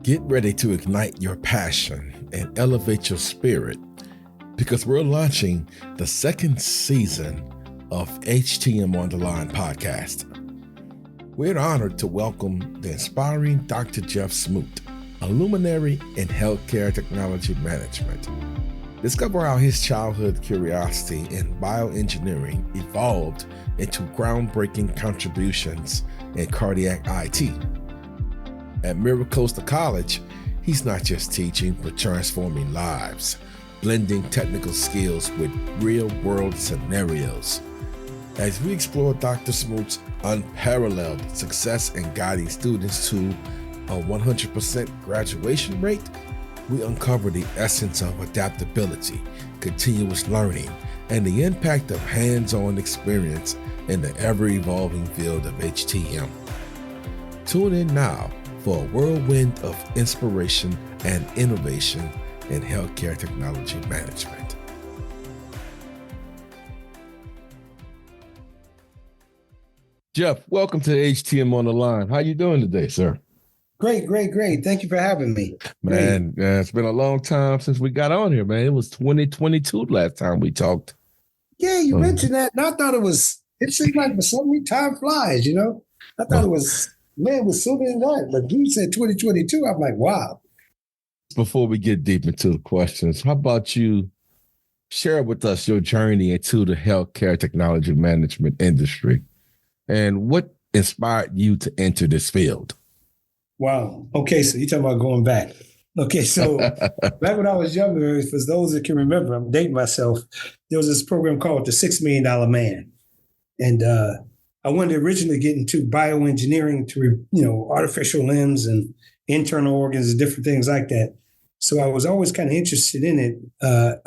Get ready to ignite your passion and elevate your spirit because we're launching the second season of HTM on the Line podcast. We're honored to welcome the inspiring Dr. Jeff Smoot, a luminary in healthcare technology management. Discover how his childhood curiosity in bioengineering evolved into groundbreaking contributions in cardiac IT. At MiraCosta College, he's not just teaching, but transforming lives, blending technical skills with real-world scenarios. As we explore Dr. Smoot's unparalleled success in guiding students to a 100% graduation rate, we uncover the essence of adaptability, continuous learning, and the impact of hands-on experience in the ever-evolving field of HTM. Tune in now for a whirlwind of inspiration and innovation in healthcare technology management. Jeff, welcome to HTM on the Line. How you doing today, sir? Great. Thank you for having me. Man, it's been a long time since we got on here, man. It was 2022 last time we talked. Yeah, you mentioned that, and I thought it seemed like for some reason time flies, you know? I thought it was sooner than that, but you said 2022, I'm like, wow. Before we get deep into the questions, how about you share with us your journey into the healthcare technology management industry and what inspired you to enter this field? Wow. Okay, so you're talking about going back. Okay, so back when I was younger, for those that can remember, I'm dating myself, there was this program called The $6 Million Man. And I wanted to originally get into bioengineering to, artificial limbs and internal organs and different things like that. So I was always kind of interested in it.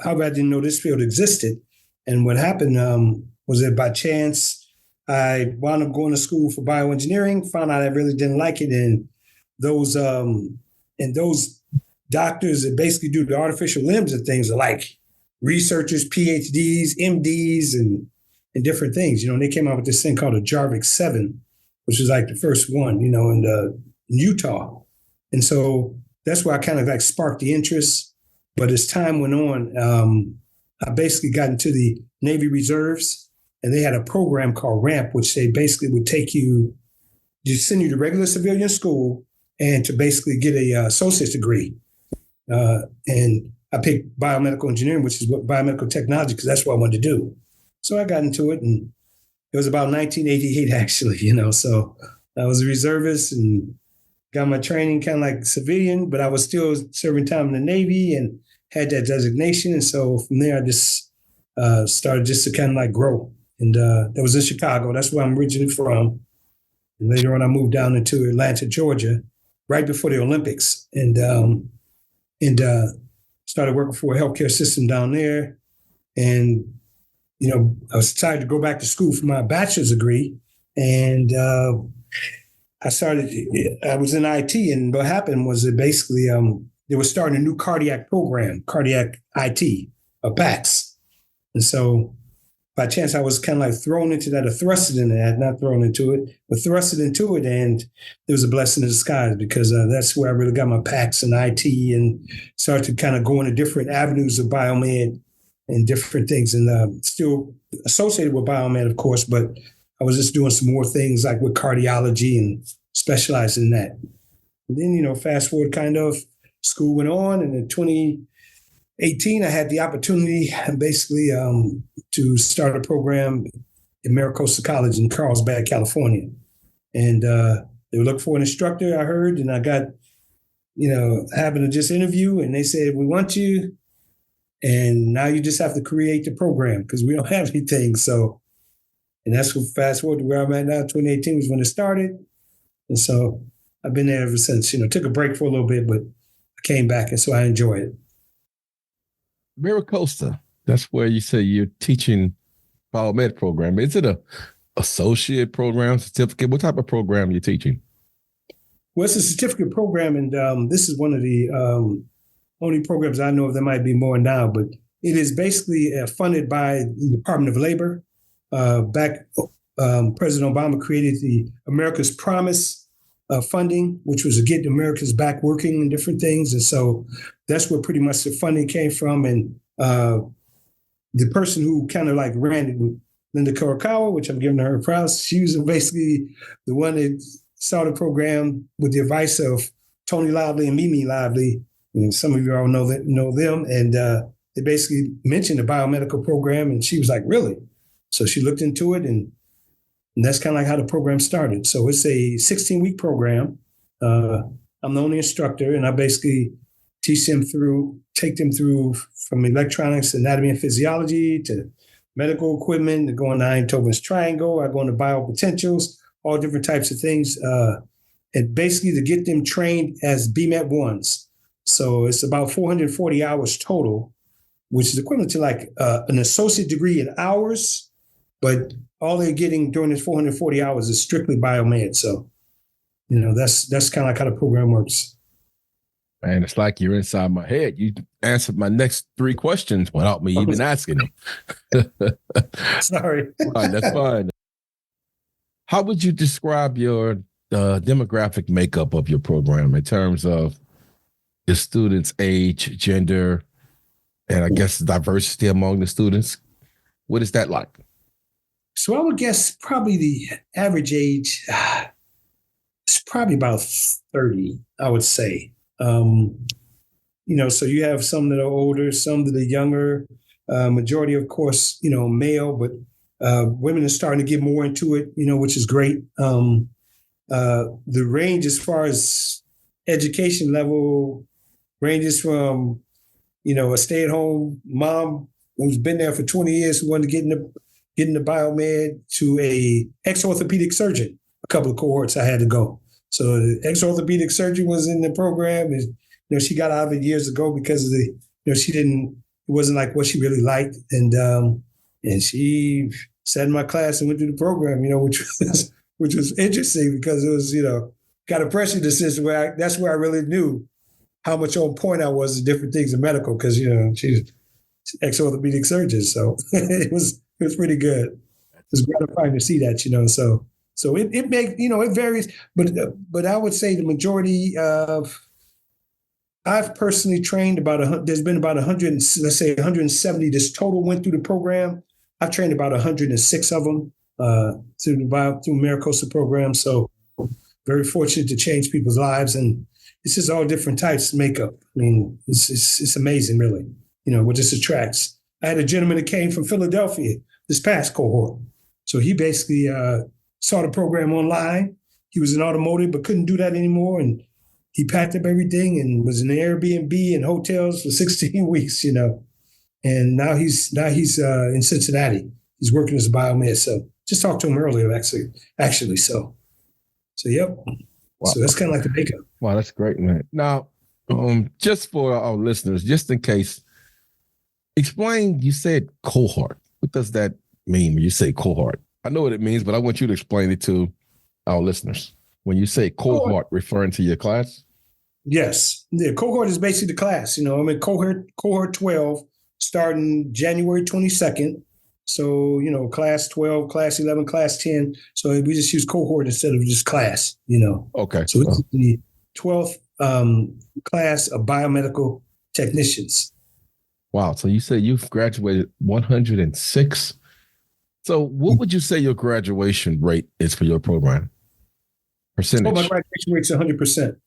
However, I didn't know this field existed. And what happened was that by chance, I wound up going to school for bioengineering, found out I really didn't like it. And those doctors that basically do the artificial limbs and things are like researchers, PhDs, MDs, and different things, and they came out with this thing called a Jarvik 7, which was like the first one, in Utah. And so that's why I kind of like sparked the interest. But as time went on, I basically got into the Navy Reserves, and they had a program called RAMP, which they basically would take you, just send you to regular civilian school and to basically get a associate's degree. And I picked biomedical engineering, which is what biomedical technology, because that's what I wanted to do. So I got into it, and it was about 1988, actually, So I was a reservist and got my training kind of like civilian, but I was still serving time in the Navy and had that designation. And so from there, I just started just to kind of like grow. And that was in Chicago. That's where I'm originally from. And later on, I moved down into Atlanta, Georgia, right before the Olympics, and started working for a healthcare system down there. And I was decided to go back to school for my bachelor's degree, and I was in IT, and what happened was that basically they were starting a new cardiac program, cardiac IT, or PACS. And so by chance, I was kind of like thrown into that, or thrusted into that, not thrown into it, but thrusted into it. And there was a blessing in disguise because that's where I really got my PACS and IT and started to kind of go into different avenues of biomed and different things, and still associated with biomed, of course, but I was just doing some more things like with cardiology and specializing in that. And then, fast forward kind of, school went on, and in 2018, I had the opportunity basically to start a program at MiraCosta College in Carlsbad, California. And they were looking for an instructor, I heard, and I got, having to just interview, and they said, "We want you. And now you just have to create the program because we don't have anything." So, and that's what fast forward to where I'm at now. 2018 was when it started. And so I've been there ever since, took a break for a little bit, but I came back. And so I enjoy it. MiraCosta, that's where you say you're teaching biomed program. Is it a associate program, certificate? What type of program are you teaching? Well, it's a certificate program. And this is one of the only programs I know of. There might be more now, but it is basically funded by the Department of Labor. President Obama created the America's Promise funding, which was to get Americans back working and different things. And so that's where pretty much the funding came from. And the person who kind of like ran it, Linda Kurokawa, which I'm giving her props, she was basically the one that started the program with the advice of Tony Lively and Mimi Lively. And some of you all know them. And they basically mentioned the biomedical program, and she was like, really? So she looked into it, and that's kind of like how the program started. So it's a 16-week program. I'm the only instructor, and I basically take them through from electronics, anatomy and physiology to medical equipment, to going to Einthoven's triangle. I go into biopotentials, all different types of things, and basically to get them trained as BMET ones. So it's about 440 hours total, which is equivalent to like an associate degree in hours, but all they're getting during this 440 hours is strictly biomed. So, that's kind of like how the program works. Man, it's like you're inside my head. You answered my next 3 questions without me even asking them. Sorry. Fine, that's fine. How would you describe your demographic makeup of your program in terms of your students' age, gender, and I guess diversity among the students? What is that like? So I would guess probably the average age is probably about 30, I would say. So you have some that are older, some that are younger, majority, of course, male, but women are starting to get more into it, which is great. The range as far as education level ranges from, a stay-at-home mom who's been there for 20 years who wanted to get into biomed to a ex-orthopedic surgeon. A couple of cohorts I had to go. So the ex-orthopedic surgeon was in the program, and she got out of it years ago because of it wasn't like what she really liked, and she sat in my class and went through the program, which was interesting because it was kind of pressure decision where that's where I really knew how much on point I was in different things in medical because she's ex-orthopedic surgeon, so it was pretty good. It's gratifying to see that, So it makes, it varies, but I would say the majority of, I've personally trained there's been about 100, let's say 170 this total went through the program. I've trained about 106 of them through MiraCosta program. So very fortunate to change people's lives. And it's just all different types of makeup. I mean, it's amazing, really, what this attracts. I had a gentleman that came from Philadelphia this past cohort. So he basically saw the program online. He was in automotive, but couldn't do that anymore. And he packed up everything and was in the Airbnb and hotels for 16 weeks, And now he's in Cincinnati. He's working as a biomed. So just talked to him earlier, actually. So yep. Wow. So that's kind of like the makeup. Wow, that's great, man. Now, just for our listeners, just in case, explain, you said cohort. What does that mean when you say cohort? I know what it means, but I want you to explain it to our listeners. When you say cohort, referring to your class? Yes. The cohort is basically the class. I'm in cohort 12 starting January 22nd. So, class 12, class 11, class 10. So we just use cohort instead of just class, Okay. So it's the 12th class of biomedical technicians. Wow. So you say you've graduated 106. So what would you say your graduation rate is for your program? Percentage? Oh, my graduation rate's 100%.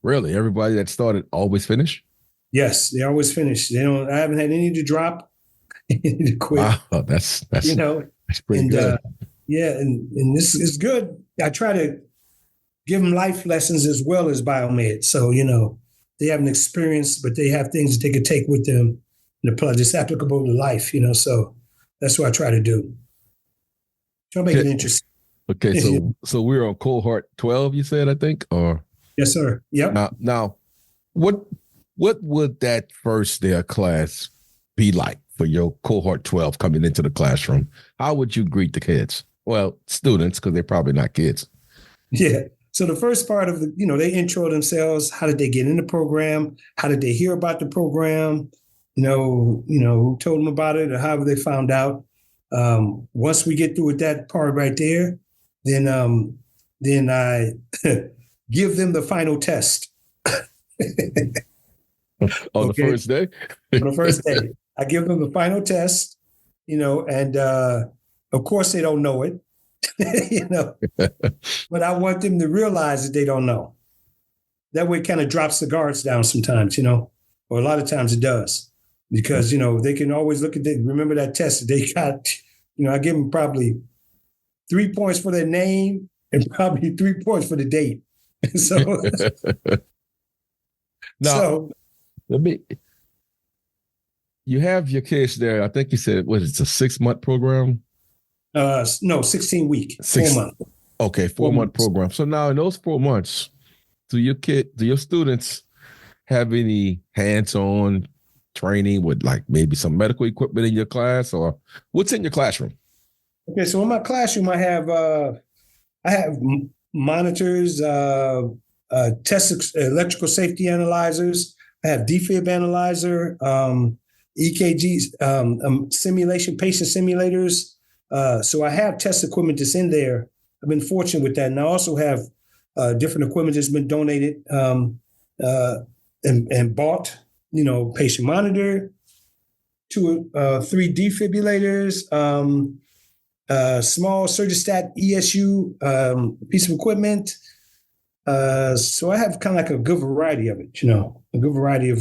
Really? Everybody that started always finish? Yes, they always finish. I haven't had any to drop, any to quit. Wow, that's pretty good. And this is good. I try to give them life lessons as well as biomed. So, they have an experience, but they have things that they could take with them and apply, just applicable to life, So that's what I try to do. Try to make it interesting. Okay, so we're on cohort 12, you said, I think, or? Yes, sir. Yep. Now, what would that first day of class be like for your cohort 12 coming into the classroom? How would you greet the kids? Well, students, because they're probably not kids. Yeah. So the first part of they intro themselves. How did they get in the program? How did they hear about the program? Who told them about it or how they found out? Once we get through with that part right there, then I give them the final test. On the first day? On the first day. I give them the final test, and of course they don't know it, but I want them to realize that they don't know. That way it kind of drops the guards down sometimes, or a lot of times it does, because, they can always remember that test that they got, I give them probably 3 points for their name and probably 3 points for the date. So, now, you have your kids there. I think you said, what is it, a 6-month program? No, 16 week, 4 months. Okay, 4-month program. So now in those 4 months, do your students have any hands-on training with like maybe some medical equipment in your class, or what's in your classroom? Okay, so in my classroom, I have monitors, test electrical safety analyzers. I have defib analyzer, EKGs, simulation, patient simulators. So I have test equipment that's in there. I've been fortunate with that. And I also have different equipment that's been donated and bought, patient monitor, 3 defibrillators, small Surgistat ESU piece of equipment. So I have kind of like a good variety of it, a good variety of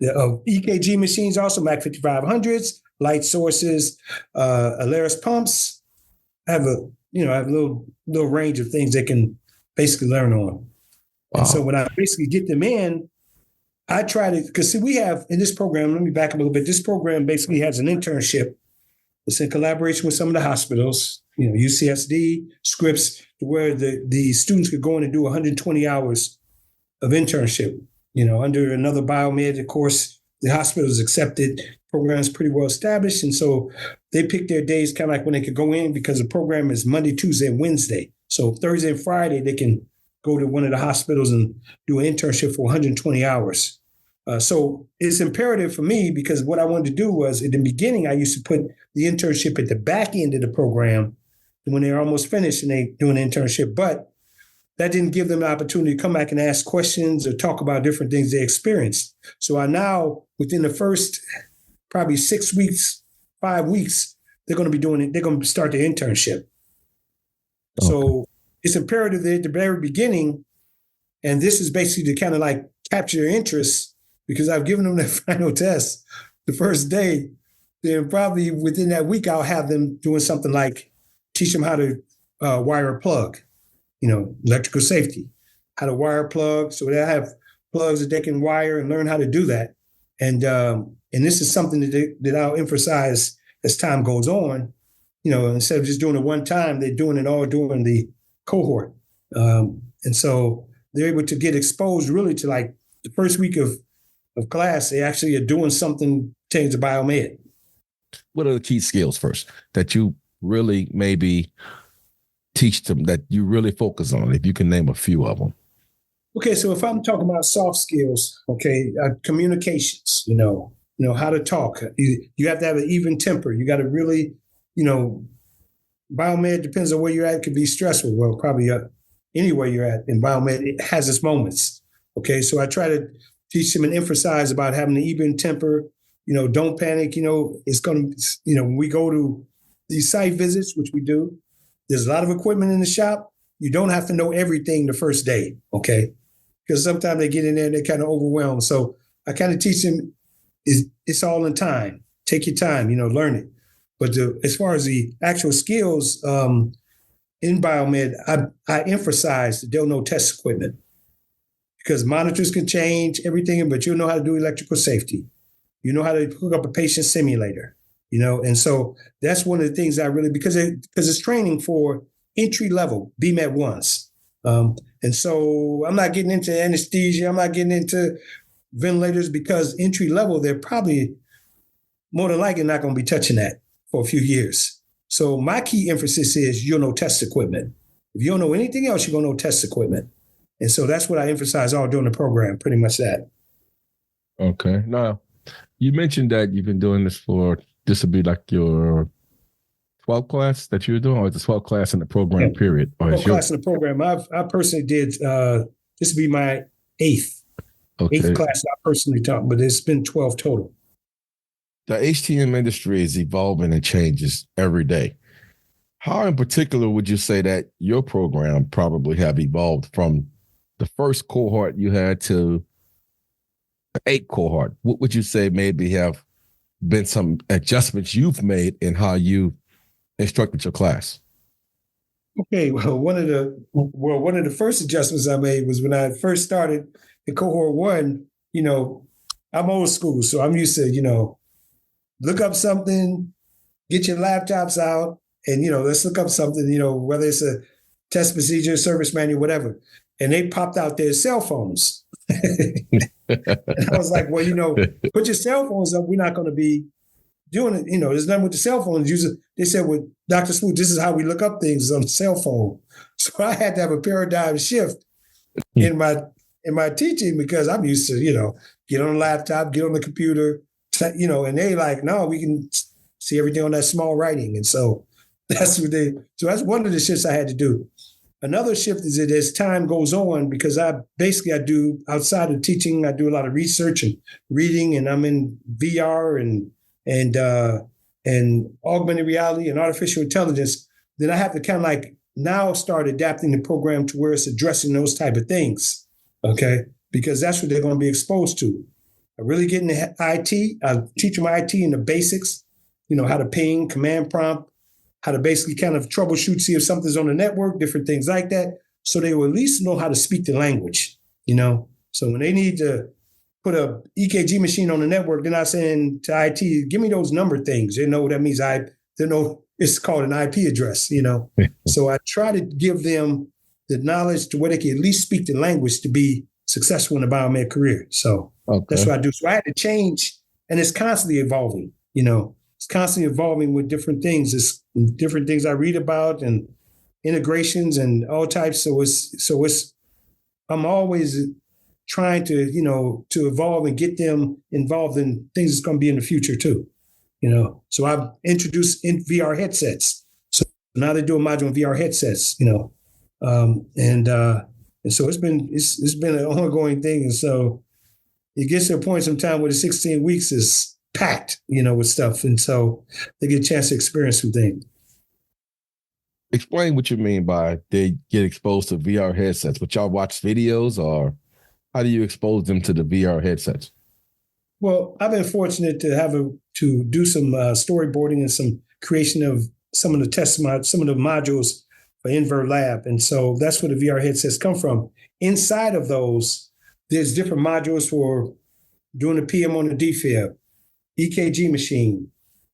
EKG machines, also Mac 5500s, light sources, Alaris pumps. I have a little range of things they can basically learn on. Wow. And so when I basically get them in, I try to, because we have in this program, let me back up a little bit. This program basically has an internship. It's in collaboration with some of the hospitals, UCSD, Scripps, where the students could go in and do 120 hours of internship, under another biomed course. The hospitals accepted, program's pretty well established. And so they pick their days kind of like when they could go in, because the program is Monday, Tuesday, and Wednesday. So Thursday and Friday, they can go to one of the hospitals and do an internship for 120 hours. So it's imperative for me, because what I wanted to do was, in the beginning, I used to put the internship at the back end of the program when they're almost finished and they do an internship. But that didn't give them the opportunity to come back and ask questions or talk about different things they experienced. So I now, within the first probably 6 weeks, 5 weeks, they're going to be doing it. They're going to start the internship. Okay. So it's imperative that at the very beginning, and this is basically to kind of like capture their interest, because I've given them the final test the first day. Then probably within that week, I'll have them doing something like teach them how to wire a plug, electrical safety, how to wire a plug. So they have plugs that they can wire and learn how to do that. And this is something that I'll emphasize as time goes on. Instead of just doing it one time, they're doing it all during the cohort. And so they're able to get exposed really to, like, the first week of class, they actually are doing something pertaining to biomed. What are the key skills first that you really maybe teach them, that you really focus on, if you can name a few of them? Okay, so if I'm talking about soft skills, communications, how to talk. You have to have an even temper. You got to really, biomed depends on where you're at. It could be stressful. Well, probably anywhere you're at in biomed, it has its moments. Okay, so I try to teach them and emphasize about having an even temper. Don't panic. It's going to, when we go to these site visits, which we do, there's a lot of equipment in the shop. You don't have to know everything the first day, okay? Because sometimes they get in there and they're kind of overwhelmed. So I kind of teach them, it's all in time. Take your time, learn it. But as far as the actual skills in biomed, I emphasize that they'll know test equipment, because monitors can change everything, but you'll know how to do electrical safety. You know how to hook up a patient simulator, and so that's one of the things I really, because it's training for entry level BMed ones. And so I'm not getting into anesthesia. I'm not getting into ventilators, because entry level, they're probably more than likely not going to be touching that for a few years. So my key emphasis is you'll know test equipment. If you don't know anything else, you're going to know test equipment. And so that's what I emphasize all during the program, pretty much that. Okay. Now, you mentioned that you've been doing this will be like your 12th class that you're doing, or is the 12th class in the program Yeah. period? Or is Class in the program. I personally did, this would be my eighth okay. class I personally taught, but it's been 12 total. The HTM industry is evolving and changes every day. How in particular would you say that your program probably have evolved from the first cohort you had to the 8th cohort? What would you say maybe have been some adjustments you've made in how you instructed your class? Okay, well, one of the first adjustments I made was when I first started in cohort 1. I'm old school, so I'm used to look up something, get your laptops out, and let's look up something. Whether it's a test procedure, service manual, whatever. And they popped out their cell phones, and I was like, well, put your cell phones up. We're not going to be doing it. There's nothing with the cell phones. They said with Dr. Smoot, this is how we look up things on the cell phone. So I had to have a paradigm shift in my teaching, because I'm used to, get on a laptop, get on the computer, and they like, no, we can see everything on that small writing. And so that's that's one of the shifts I had to do. Another shift is that as time goes on, because I do, outside of teaching, I do a lot of research and reading, and I'm in VR and augmented reality and artificial intelligence. Then I have to kind of like now start adapting the program to where it's addressing those type of things, okay? Because that's what they're going to be exposed to. I really get into IT. I teach them IT and the basics, how to ping, command prompt, how to basically kind of troubleshoot, see if something's on the network, different things like that. So they will at least know how to speak the language, So when they need to put a EKG machine on the network, they're not saying to IT, give me those number things. They know what that means. They know it's called an IP address, So I try to give them the knowledge to where they can at least speak the language to be successful in the biomed career. So That's what I do. So I had to change, and it's constantly evolving, It's constantly evolving with different things. It's different things I read about and integrations and all types. So I'm always trying to evolve and get them involved in things that's going to be in the future too, So I've introduced in VR headsets. So now they do a module in VR headsets, and so it's been an ongoing thing. And so it gets to a point sometime where the 16 weeks is packed, with stuff. And so they get a chance to experience some things. Explain what you mean by they get exposed to VR headsets. But y'all watch videos, or how do you expose them to the VR headsets? Well, I've been fortunate to do some storyboarding and some creation of some of the some of the modules for Invert Lab. And so that's where the VR headsets come from. Inside of those, there's different modules for doing the PM on the defib, EKG machine,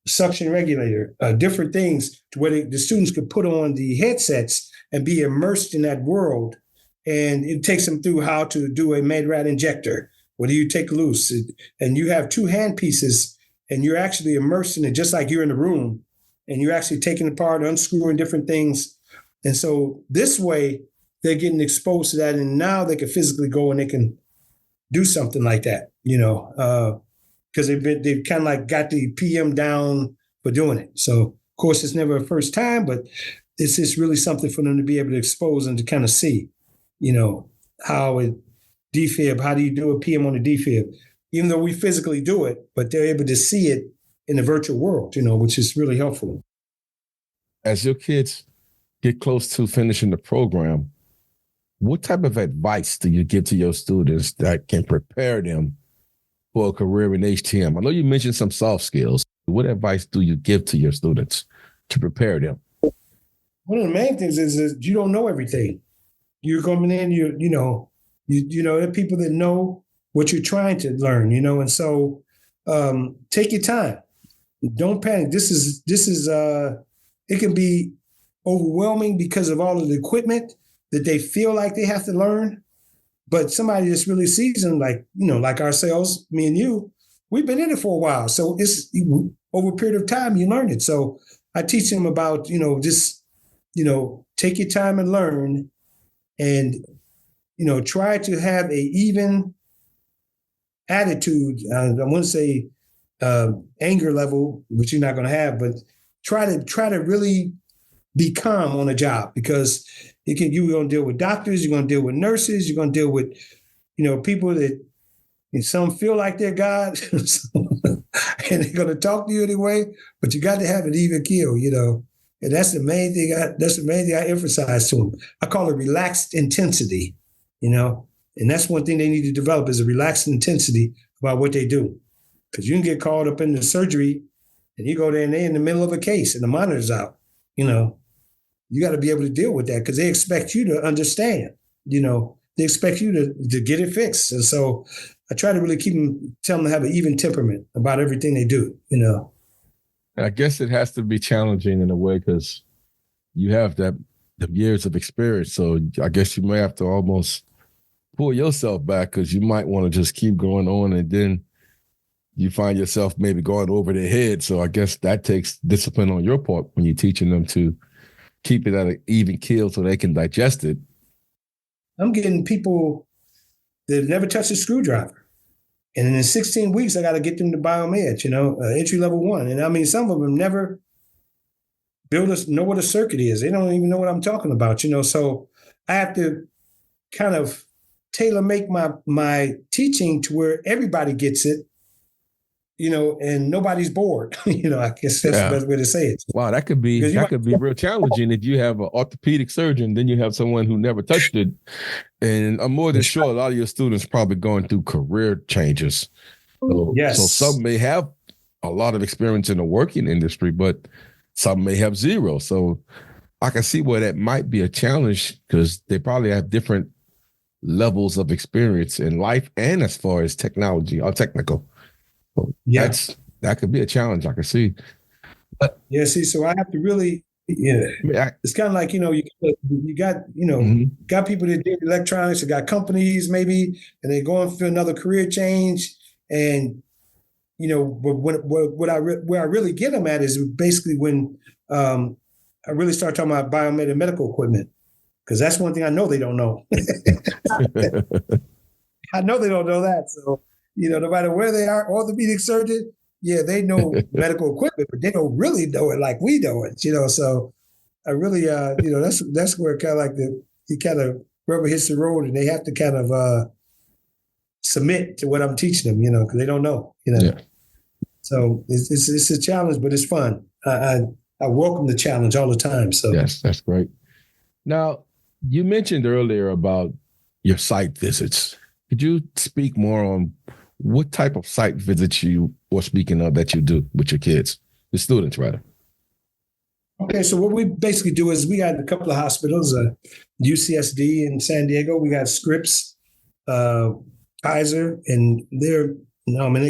suction regulator, different things to where the students could put on the headsets and be immersed in that world. And it takes them through how to do a MedRat injector. What do you take loose? And you have two hand pieces, and you're actually immersed in it just like you're in the room. And you're actually taking it apart, unscrewing different things. And so this way, they're getting exposed to that. And now they can physically go and they can do something like that, because they've kind of like got the PM down for doing it. So, of course, it's never a first time, but it's just really something for them to be able to expose and to kind of see, how it defib, how do you do a PM on a defib? Even though we physically do it, but they're able to see it in the virtual world, which is really helpful. As your kids get close to finishing the program, what type of advice do you give to your students that can prepare them for a career in HTM? I know you mentioned some soft skills. What advice do you give to your students to prepare them? One of the main things is you don't know everything. You're coming in, there are people that know what you're trying to learn, and so take your time. Don't panic. This is it can be overwhelming because of all of the equipment that they feel like they have to learn. But somebody that's really seasoned, like ourselves, me and you, we've been in it for a while. So it's over a period of time, you learn it. So I teach them about, just, take your time and learn, and, try to have a even attitude. I wouldn't say anger level, which you're not going to have, but try to really be calm on a job, because you're going to deal with doctors, you're going to deal with nurses, you're going to deal with, people that, and some feel like they're God, and they're going to talk to you anyway. But you got to have an even keel, and that's the main thing. That's the main thing I emphasize to them. I call it relaxed intensity, and that's one thing they need to develop, is a relaxed intensity about what they do, because you can get caught up in the surgery, and you go there and they're in the middle of a case and the monitor's out. You got to be able to deal with that, because they expect you to understand. They expect you to get it fixed, and so I try to really tell them to have an even temperament about everything they do, I guess it has to be challenging in a way, because you have the years of experience. So I guess you may have to almost pull yourself back, because you might want to just keep going on, and then you find yourself maybe going over their head. So I guess that takes discipline on your part when you're teaching them to keep it at an even keel so they can digest it. I'm getting people that never touched a screwdriver. And in 16 weeks, I got to get them to biomed, entry level 1. And I mean, some of them never know what a circuit is. They don't even know what I'm talking about, So I have to kind of tailor make my teaching to where everybody gets it, and nobody's bored. I guess that's the best way to say it. Wow, that could be real challenging if you have an orthopedic surgeon, then you have someone who never touched it. And I'm more than sure a lot of your students probably going through career changes. So, yes. So some may have a lot of experience in the working industry, but some may have zero. So I can see where that might be a challenge, because they probably have different levels of experience in life and as far as technology or technical. So that could be a challenge, I can see. But so I have to really, it's kind of like, you got, got people that did electronics, that got companies maybe, and they're going for another career change. And, but where I really get them at is basically when I really start talking about biomedical equipment, because that's one thing I know they don't know. I know they don't know that. So, no matter where they are, orthopedic surgeon, they know medical equipment, but they don't really know it like we know it, So I really, that's where kind of like you kind of rubber hits the road, and they have to kind of submit to what I'm teaching them, because they don't know, Yeah. So it's a challenge, but it's fun. I welcome the challenge all the time. So yes, that's great. Now, you mentioned earlier about your site visits. Could you speak more on what type of site visits you were speaking of that you do with your kids, the students, rather? Okay, so what we basically do is we got a couple of hospitals, UCSD in San Diego. We got Scripps, Kaiser, and they're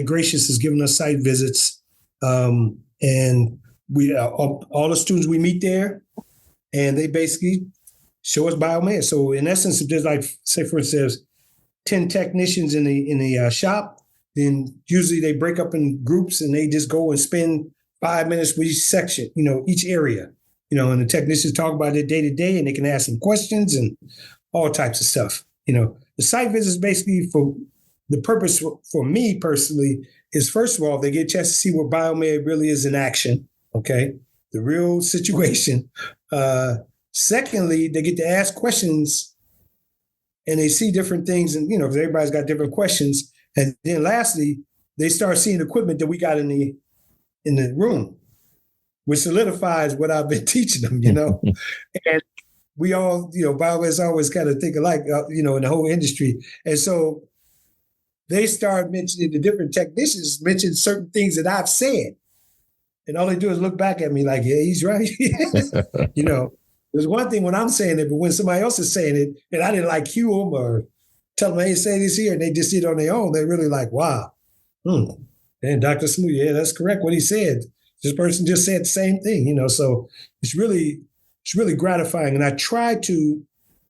gracious is giving us site visits. And we all the students we meet there, and they basically show us biomed. So in essence, if there's like, say for instance, 10 technicians in the shop, then usually they break up in groups and they just go and spend 5 minutes with each section, each area, and the technicians talk about their day to day, and they can ask them questions and all types of stuff. The site visits basically for the purpose for me personally is, first of all, they get a chance to see what biomed really is in action. Okay. The real situation. Secondly, they get to ask questions, and they see different things, and because everybody's got different questions. And then lastly, they start seeing equipment that we got in the room, which solidifies what I've been teaching them, And we all, biomed always kind of think alike, in the whole industry. And so they start mentioning, the different technicians mention certain things that I've said. And all they do is look back at me like, yeah, he's right. There's one thing when I'm saying it, but when somebody else is saying it, and I didn't like cue them or tell them, hey, say this here, and they just did it on their own, they're really like, wow. And Dr. Smoot, yeah, that's correct what he said. This person just said the same thing, so it's really gratifying. And I try to,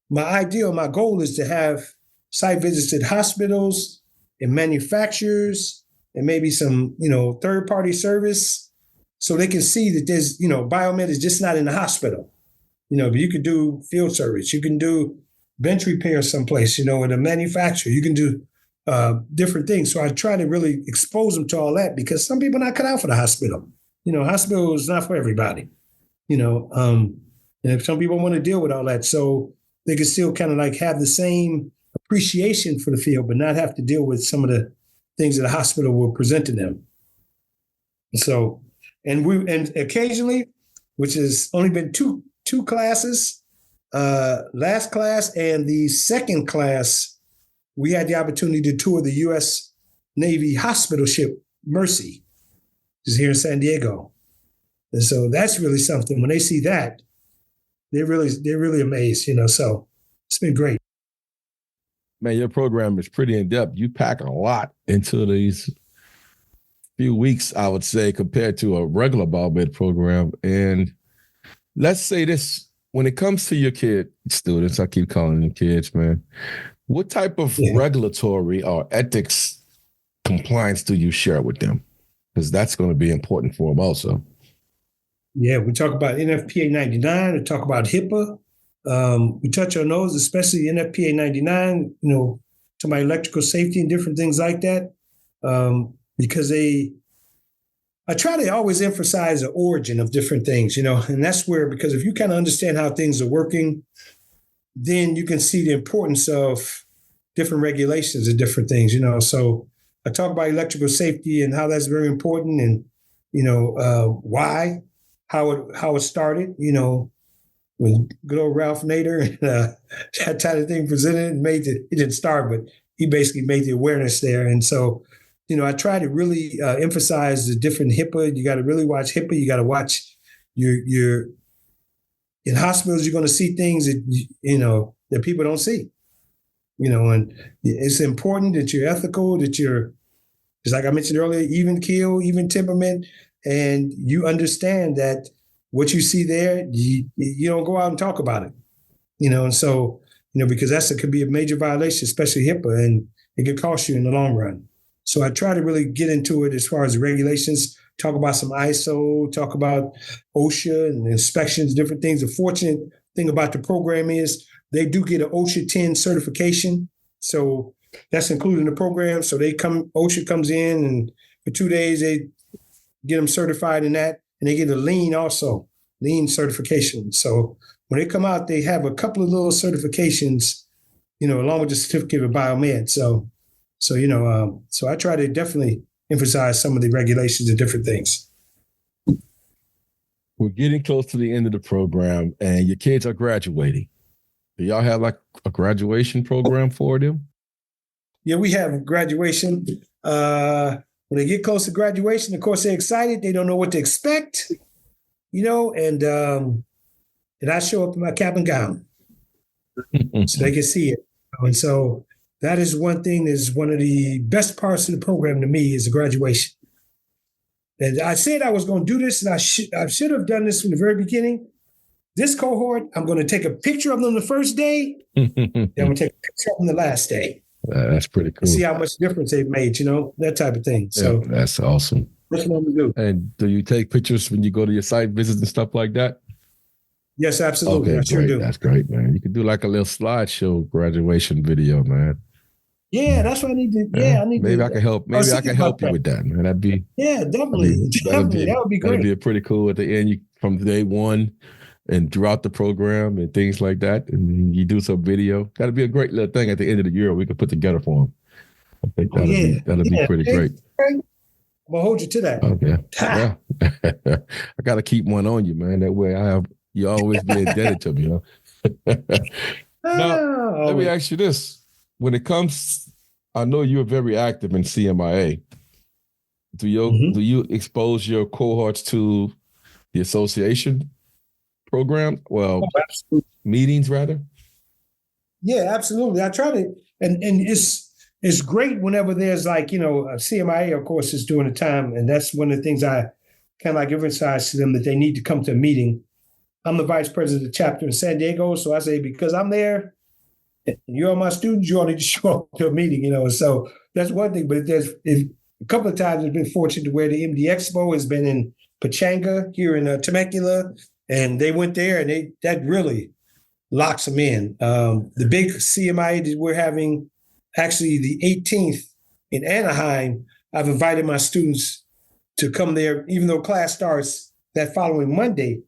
my goal is to have site visits at hospitals and manufacturers and maybe some, third-party service, so they can see that there's, biomed is just not in the hospital. But you could do field service. You can do bench repair someplace, in a manufacturer. You can do different things. So I try to really expose them to all that, because some people are not cut out for the hospital. hospital is not for everybody. And if some people want to deal with all that, so they can still kind of like have the same appreciation for the field, but not have to deal with some of the things that the hospital will present to them. So, and occasionally, which has only been two classes, last class and the second class, we had the opportunity to tour the U.S. Navy hospital ship Mercy, which is here in San Diego. And so that's really something. When they see that, they're really amazed, so it's been great. Man, your program is pretty in-depth. You pack a lot into these few weeks, I would say, compared to a regular biomed program. And let's say this, when it comes to your students, I keep calling them kids, man, what type of regulatory or ethics compliance do you share with them? Because that's going to be important for them also. Yeah, we talk about NFPA 99, we talk about HIPAA. We touch on those, especially NFPA 99, to my electrical safety and different things like that, because I try to always emphasize the origin of different things, and that's where, because if you kind of understand how things are working, then you can see the importance of different regulations and different things, So I talk about electrical safety and how that's very important, and why, how it started, when good old Ralph Nader and that type of thing presented and he didn't start, but he basically made the awareness there. And so, I try to really emphasize the different HIPAA. You got to really watch HIPAA. You got to watch your in hospitals, you're going to see things that, that people don't see, and it's important that you're ethical, that you're, just like I mentioned earlier, even keel, even temperament, and you understand that what you see there, you don't go out and talk about it, and so, because that could be a major violation, especially HIPAA, and it could cost you in the long run. So I try to really get into it as far as the regulations, talk about some ISO, talk about OSHA and inspections, different things. The fortunate thing about the program is they do get an OSHA 10 certification. So that's included in the program. So OSHA comes in, and for 2 days, they get them certified in that. And they get a lean certification. So when they come out, they have a couple of little certifications, along with the certificate of biomed. So I try to definitely emphasize some of the regulations and different things. We're getting close to the end of the program, and your kids are graduating. Do y'all have like a graduation program for them? Yeah, we have graduation. When they get close to graduation, of course, they're excited. They don't know what to expect, and I show up in my cap and gown so they can see it. And so that is one thing that's one of the best parts of the program to me is the graduation. And I said I was going to do this, and I should have done this from the very beginning. This cohort, I'm going to take a picture of them the first day, then I'm going to take a picture of them the last day. That's pretty cool. See how much difference they've made, that type of thing. So that's awesome. That's what I'm going to do. And do you take pictures when you go to your site visits and stuff like that? Yes, absolutely. Okay, I sure do. That's great, man. You could do like a little slideshow graduation video, man. Yeah, that's what I need to. Yeah, I need maybe to. I can help. Maybe I can help you with that, man. That'd be. Yeah, definitely. That would be great. That'd be pretty cool at the end. From day one and throughout the program and things like that, and you do some video. That'd be a great little thing at the end of the year we could put together for them. I think that'll be pretty great. I'm gonna hold you to that. Okay. Yeah. I got to keep one on you, man. That way you always be indebted to me. Now, let me ask you this. When it comes, I know you're very active in CMIA. Do you expose your cohorts to the association program? Well, meetings rather? Yeah, absolutely. I try to, and it's great whenever there's CMIA, of course, is during the time. And that's one of the things I kind of like emphasize to them, that they need to come to a meeting. I'm the vice president of the chapter in San Diego. So I say, because I'm there, and you're my students, you all need to show up to a meeting, So that's one thing. But a couple of times it's been fortunate to where the MD Expo has been in Pachanga here in Temecula. And they went there, and that really locks them in. The big CMIA that we're having, actually the 18th in Anaheim, I've invited my students to come there, even though class starts that following Monday.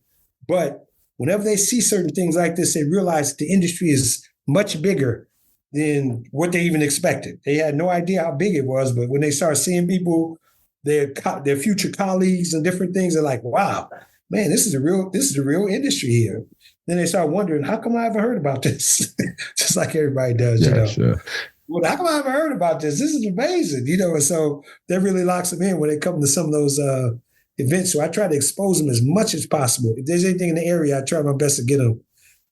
But whenever they see certain things like this, they realize the industry is much bigger than what they even expected. They had no idea how big it was, but when they start seeing people, their future colleagues and different things, they're like, wow, man, this is a real industry here. Then they start wondering, how come I haven't heard about this? Just like everybody does, Sure. Well, how come I haven't heard about this? This is amazing, And so that really locks them in when they come to some of those events. So I try to expose them as much as possible. If there's anything in the area, I try my best to get them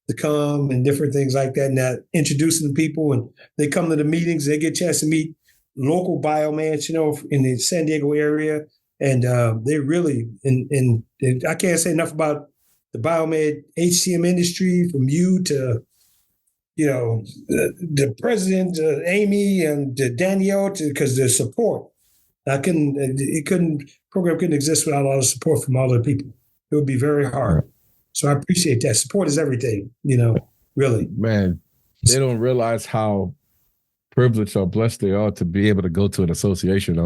to come and different things like that, and that introducing the people. And they come to the meetings, they get a chance to meet local biomeds, in the San Diego area. And they really, and I can't say enough about the biomed HCM industry, from you to, the president, Amy, and Danielle, because the support. Program couldn't exist without a lot of support from all the people. It would be very hard. So I appreciate that. Support is everything, really. Man, they don't realize how privileged or blessed they are to be able to go to an association.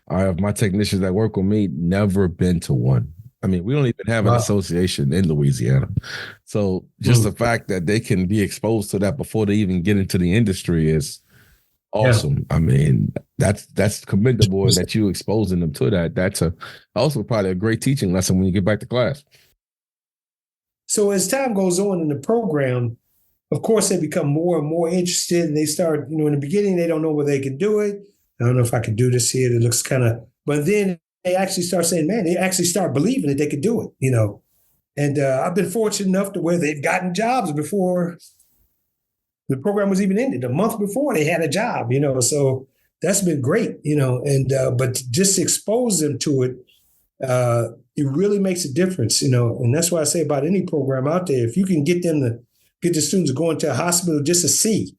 I have my technicians that work with me never been to one. I mean, we don't even have an association in Louisiana. So just the fact that they can be exposed to that before they even get into the industry is awesome. Yeah. I mean, that's commendable that you exposing them to that. That's also probably a great teaching lesson when you get back to class. So as time goes on in the program, of course, they become more and more interested, and they start, in the beginning, they don't know whether they can do it. I don't know if I can do this here. It looks kind of, but then they actually start saying, man, they actually start believing that they could do it, And I've been fortunate enough to where they've gotten jobs before the program was even ended. A month before they had a job, So that's been great, And but just expose them to it, it really makes a difference, And that's why I say about any program out there, if you can get the students to go into a hospital just to see,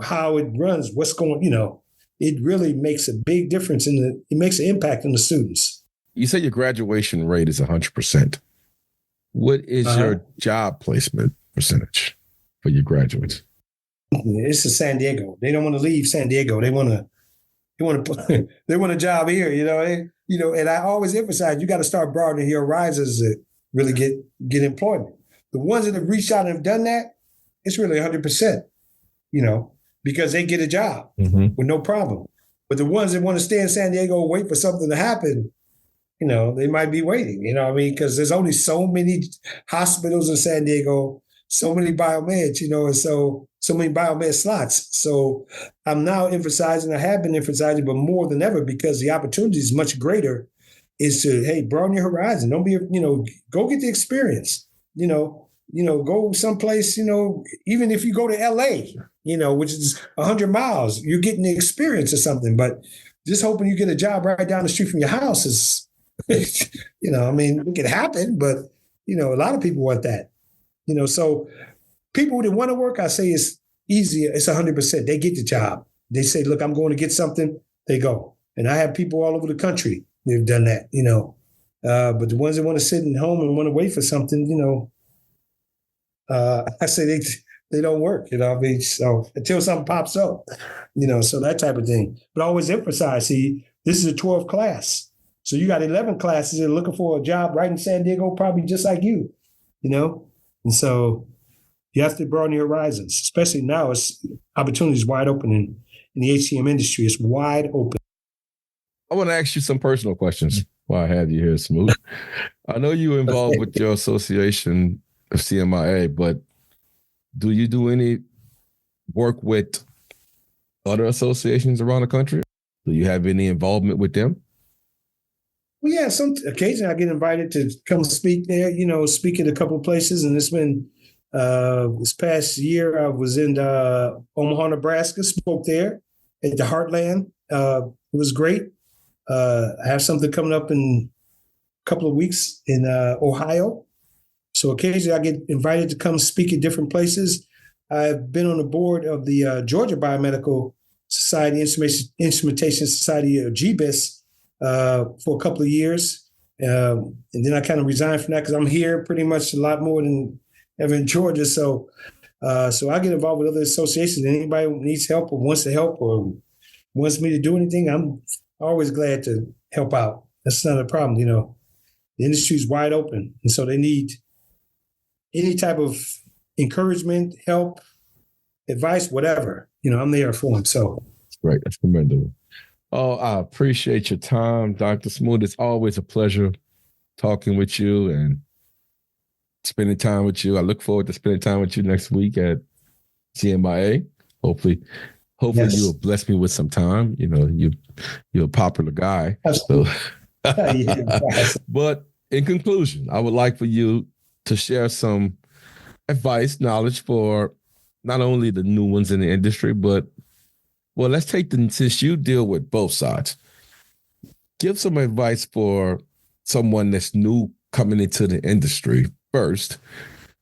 how it runs, what's going, it really makes a big difference it makes an impact on the students. You say your graduation rate is 100%. What is your job placement percentage for your graduates? It's in San Diego. They don't want to leave San Diego. They want a job here, and I always emphasize, you got to start broadening your horizons to really get employment. The ones that have reached out and have done that, it's really 100%, because they get a job with no problem. But the ones that want to stay in San Diego and wait for something to happen, they might be waiting, because there's only so many hospitals in San Diego, so many biomeds, and so many biomed slots. So I'm now emphasizing, I have been emphasizing, but more than ever, because the opportunity is much greater, is to, hey, broaden your horizon. Don't be, go get the experience, go someplace, even if you go to LA, which is 100 miles, you're getting the experience or something. But just hoping you get a job right down the street from your house is, it can happen, but, a lot of people want that, so people that want to work, I say it's easier. It's 100%. They get the job. They say, look, I'm going to get something. They go. And I have people all over the country that have done that, but the ones that want to sit at home and want to wait for something, I say they don't work, so until something pops up, so that type of thing. But I always emphasize, see, this is a 12th class. So you got 11 classes that are looking for a job right in San Diego, probably just like you, and so you have to broaden your horizons, especially now. It's opportunities wide open in the HCM industry. It's wide open. I want to ask you some personal questions while I have you here, Smoot. I know you're involved with your association of CMIA, but do you do any work with other associations around the country? Do you have any involvement with them? Well, yeah, occasionally I get invited to come speak there, speak at a couple of places. And it's been this past year, I was in Omaha, Nebraska, spoke there at the Heartland. It was great. I have something coming up in a couple of weeks in Ohio. So occasionally I get invited to come speak at different places. I've been on the board of the Georgia Biomedical Society, Instrumentation Society, or GBIS, for a couple of years. And then I kind of resigned from that because I'm here pretty much a lot more than ever in Georgia. So I get involved with other associations. Anybody who needs help or wants to help or wants me to do anything, I'm always glad to help out. That's not a problem. The industry's wide open. And so they need any type of encouragement, help, advice, whatever. I'm there for them. So. Right. That's commendable. Oh, I appreciate your time, Dr. Smoot. It's always a pleasure talking with you and spending time with you. I look forward to spending time with you next week at CMIA. Hopefully yes. You will bless me with some time. You're a popular guy. So. But in conclusion, I would like for you to share some advice, knowledge for not only the new ones in the industry, but let's take since you deal with both sides, give some advice for someone that's new coming into the industry first,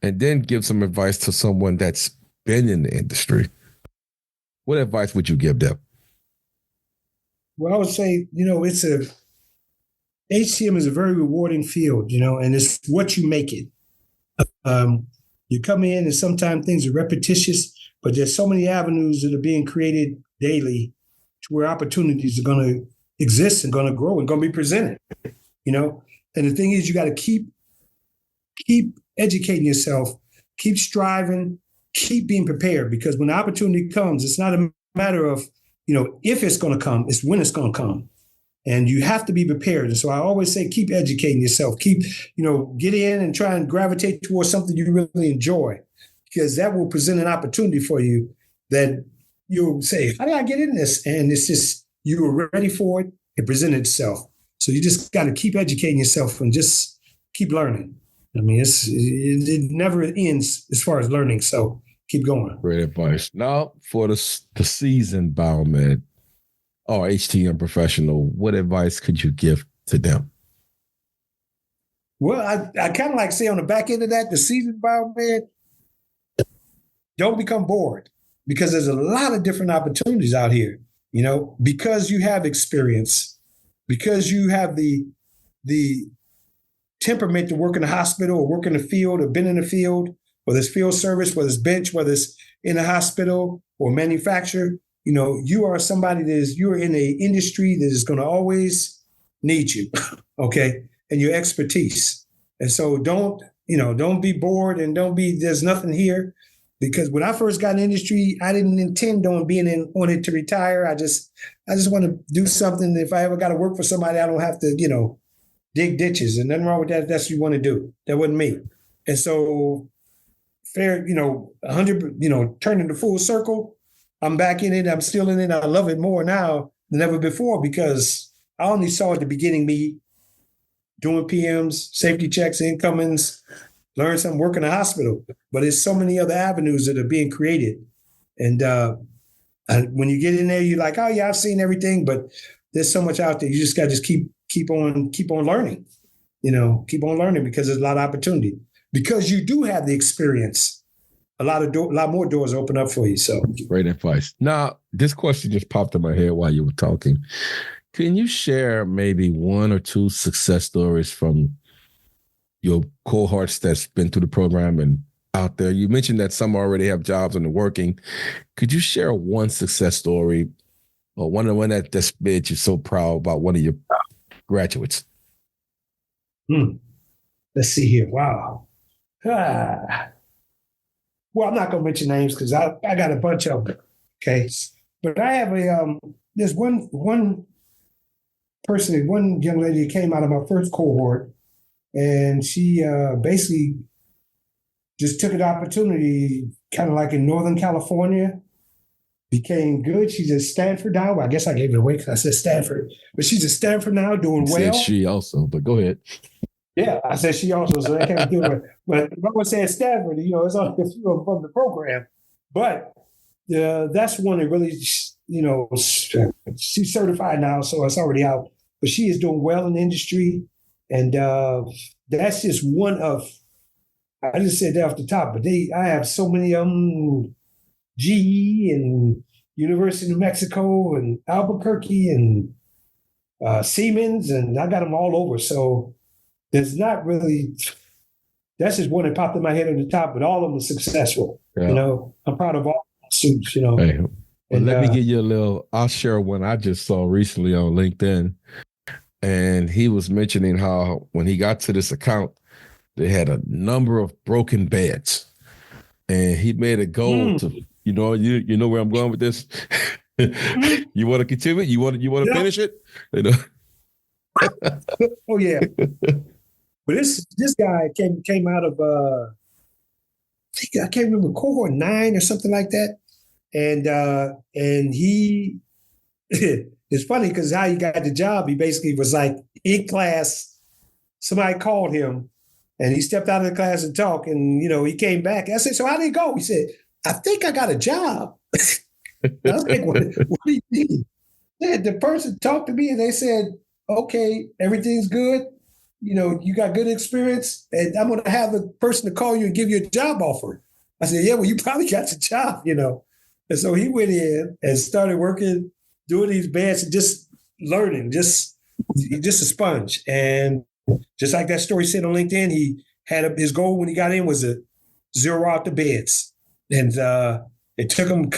and then give some advice to someone that's been in the industry. What advice would you give them? Well, I would say, HTM is a very rewarding field, and it's what you make it. You come in and sometimes things are repetitious, but there's so many avenues that are being created daily to where opportunities are going to exist and going to grow and going to be presented, And the thing is, you got to keep educating yourself, keep striving, keep being prepared, because when the opportunity comes, it's not a matter of, if it's going to come, it's when it's going to come. And you have to be prepared. And so I always say, keep educating yourself, keep, get in and try and gravitate towards something you really enjoy, because that will present an opportunity for you that you'll say, how did I get in this? And it's just, you were ready for it. It presented itself. So you just got to keep educating yourself and just keep learning. I mean, it never ends as far as learning. So keep going. Great advice. Now, for the seasoned biomed or HTM professional, what advice could you give to them? Well, I kind of like say on the back end of that, the seasoned biomed, don't become bored, because there's a lot of different opportunities out here, because you have experience, because you have the temperament to work in the hospital or work in the field or been in the field, whether it's field service, whether it's bench, whether it's in a hospital or manufacturer. You are somebody you're in an industry that is going to always need you, okay, and your expertise. And so don't be bored and there's nothing here, because when I first got in the industry, I didn't intend on on it to retire. I just want to do something. If I ever got to work for somebody, I don't have to, dig ditches, and nothing wrong with that. That's what you want to do. That wasn't me. And so 100, turning the full circle, I'm back in it. I'm still in it. I love it more now than ever before, because I only saw at the beginning me doing PMs, safety checks, incomings, learn something, work in a hospital. But there's so many other avenues that are being created. And when you get in there, you're like, oh yeah, I've seen everything, but there's so much out there. You just got to keep on learning, keep on learning, because there's a lot of opportunity. Because you do have the experience, a lot more doors open up for you. So great advice. Now, this question just popped in my head while you were talking. Can you share maybe one or two success stories from your cohorts that's been through the program and out there? You mentioned that some already have jobs and are working. Could you share one success story, or one that's been you're so proud about one of your graduates? Let's see here. Wow. Well, I'm not going to mention names because I got a bunch of them. Okay. But I have there's one person, one young lady that came out of my first cohort, and she basically just took an opportunity, kind of like in Northern California, became good. She's at Stanford now. Well, I guess I gave it away because I said Stanford, but she's at Stanford now, doing well. Said she also, but go ahead. Yeah, I said she also, so I can't do it. But if I would say Stanford, it's only if you were from the program. But that's one that really, she's certified now, so it's already out. But she is doing well in the industry. And that's just one of, I just said that off the top, but I have so many GE and University of New Mexico and Albuquerque and Siemens, and I got them all over. So there's not really, that's just one that popped in my head at the top, but all of them are successful. Yeah. I'm proud of all the suits, Hey, Well, And let me give you I'll share one I just saw recently on LinkedIn. And he was mentioning how when he got to this account, they had a number of broken beds. And he made a goal to, you know where I'm going with this? You want to continue it? You want to finish it? You know? Oh yeah. But this guy came out of I can't remember, cohort 9 or something like that. And he it's funny because how he got the job, he basically was like in class, somebody called him and he stepped out of the class and talked, and he came back. I said, so how did it go? He said, I think I got a job. I was like, what do you mean? The person talked to me and they said, okay, everything's good. You got good experience, and I'm going to have the person to call you and give you a job offer. I said, yeah, well, you probably got the job, And so he went in and started working, doing these beds and just learning, just a sponge. And just like that story said on LinkedIn, he had his goal when he got in was to zero out the beds. And it took him,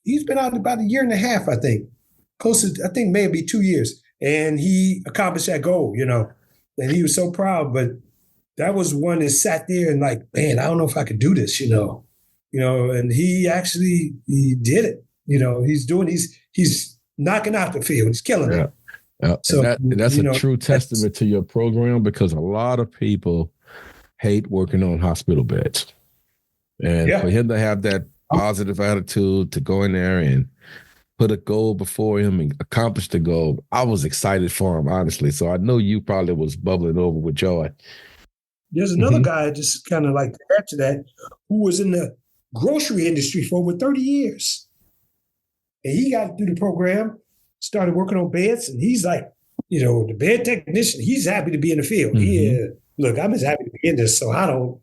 he's been out about 1.5 years, I think. Close to, I think maybe 2 years. And he accomplished that goal, and he was so proud. But that was one that sat there and like, man, I don't know if I could do this, and he did it. He's knocking out the field. He's killing it. So that's a true testament to your program, because a lot of people hate working on hospital beds. And for him to have that positive attitude to go in there and put a goal before him and accomplish the goal, I was excited for him, honestly. So I know you probably was bubbling over with joy. There's another guy, just kind of like to add to that, who was in the grocery industry for over 30 years. And he got through the program, started working on beds, and he's like, the bed technician, he's happy to be in the field. Look, I'm as happy to be in this, so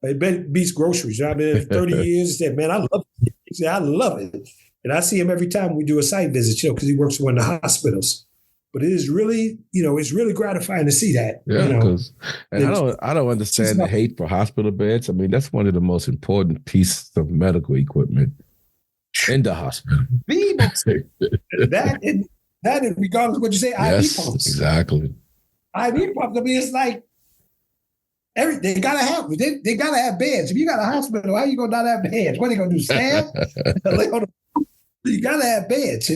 it beats groceries. I've been in for 30 years. He said, man, I love it. He said, I love it. And I see him every time we do a site visit, because he works for one of the hospitals. But it is really, it's really gratifying to see that. Yeah, because I don't understand the hate for hospital beds. I mean, that's one of the most important pieces of medical equipment in the hospital. that regardless of what you say, yes, IV pumps. Exactly. IV pumps. I mean, it's like they gotta have they gotta have beds. If you got a hospital, how you gonna not have beds? What are they gonna do? Stand? You gotta have beds.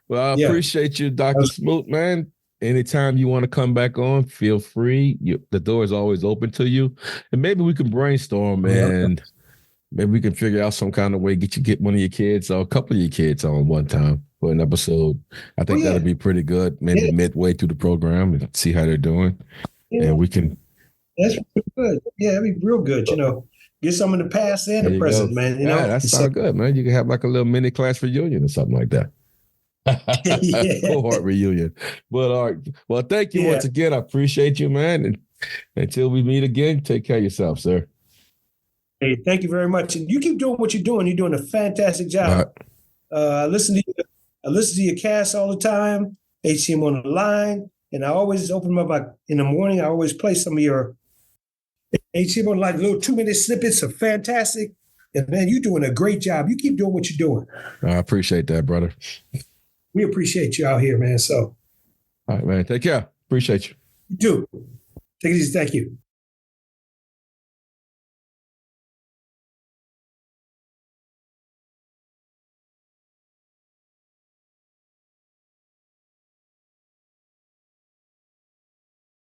Well, I appreciate you, Dr. Smoot, man. Anytime you want to come back on, feel free. The door is always open to you. And maybe we can brainstorm and maybe we can figure out some kind of way, get one of your kids or a couple of your kids on one time for an episode. I think that'd be pretty good. Maybe midway through the program and see how they're doing. Yeah. And we can. That's pretty good. Yeah, that'd be real good, Get some in the past and the present, man. That sounds good, man. You can have like a little mini class reunion or something like that. Cohort reunion. But all right. Well, thank you once again. I appreciate you, man. And until we meet again, take care of yourself, sir. Hey, thank you very much. And you keep doing what you're doing. You're doing a fantastic job. I listen to your cast all the time. HCM on the line, and I always open them up in the morning. I always play some of your HCM on the line. Little 2-minute snippets are fantastic. And man, you're doing a great job. You keep doing what you're doing. I appreciate that, brother. We appreciate you out here, man. So, all right, man. Take care. Appreciate you. You too. Take it easy. Thank you.